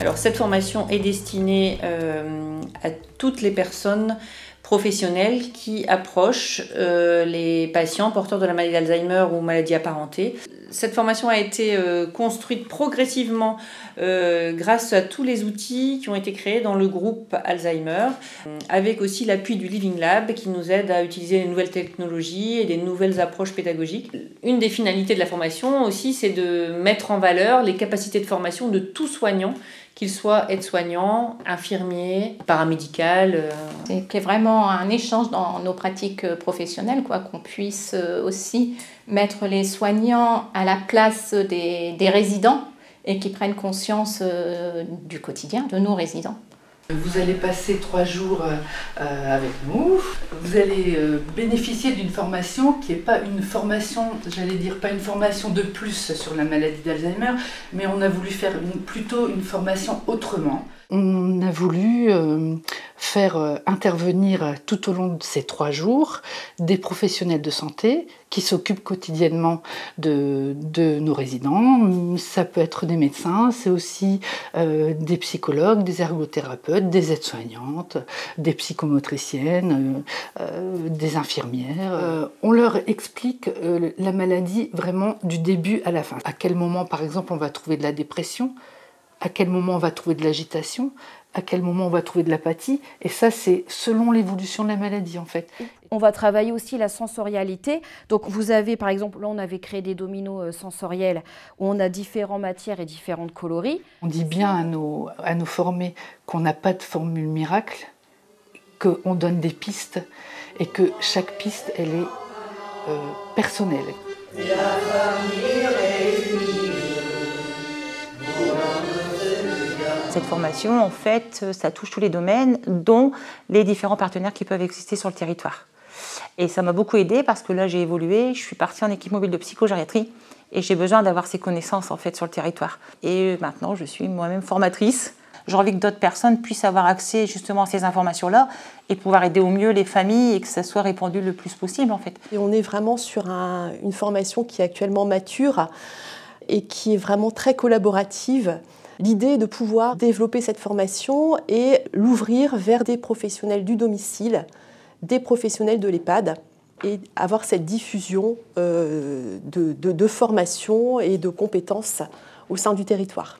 Alors cette formation est destinée à toutes les personnes professionnelles qui approchent les patients porteurs de la maladie d'Alzheimer ou maladie apparentée. Cette formation a été construite progressivement grâce à tous les outils qui ont été créés dans le groupe Alzheimer, avec aussi l'appui du Living Lab qui nous aide à utiliser les nouvelles technologies et des nouvelles approches pédagogiques. Une des finalités de la formation aussi, c'est de mettre en valeur les capacités de formation de tout soignant, qu'il soit aide-soignant, infirmier, paramédical. C'est vraiment un échange dans nos pratiques professionnelles, qu'on puisse aussi mettre les soignants à la place des résidents et qui prennent conscience du quotidien de nos résidents. Vous allez passer 3 jours avec nous. Vous allez bénéficier d'une formation qui n'est pas une formation, j'allais dire pas une formation de plus sur la maladie d'Alzheimer, mais on a voulu faire plutôt une formation autrement. On a voulu faire intervenir tout au long de ces 3 jours des professionnels de santé qui s'occupent quotidiennement de nos résidents. Ça peut être des médecins, c'est aussi des psychologues, des ergothérapeutes, des aides-soignantes, des psychomotriciennes, des infirmières. On leur explique la maladie vraiment du début à la fin. À quel moment, par exemple, on va trouver de la dépression, à quel moment on va trouver de l'agitation, à quel moment on va trouver de l'apathie. Et ça, c'est selon l'évolution de la maladie, en fait. On va travailler aussi la sensorialité. Donc vous avez, par exemple, là on avait créé des dominos sensoriels où on a différentes matières et différentes coloris. On dit bien à nos formés qu'on n'a pas de formule miracle, qu'on donne des pistes et que chaque piste, elle est personnelle. Cette formation, en fait, ça touche tous les domaines, dont les différents partenaires qui peuvent exister sur le territoire. Et ça m'a beaucoup aidée parce que là, j'ai évolué, je suis partie en équipe mobile de psychogériatrie et j'ai besoin d'avoir ces connaissances en fait sur le territoire. Et maintenant, je suis moi-même formatrice. J'ai envie que d'autres personnes puissent avoir accès justement à ces informations-là et pouvoir aider au mieux les familles et que ça soit répandu le plus possible en fait. Et on est vraiment sur une formation qui est actuellement mature et qui est vraiment très collaborative. L'idée est de pouvoir développer cette formation et l'ouvrir vers des professionnels du domicile, des professionnels de l'EHPAD et avoir cette diffusion de formation et de compétences au sein du territoire.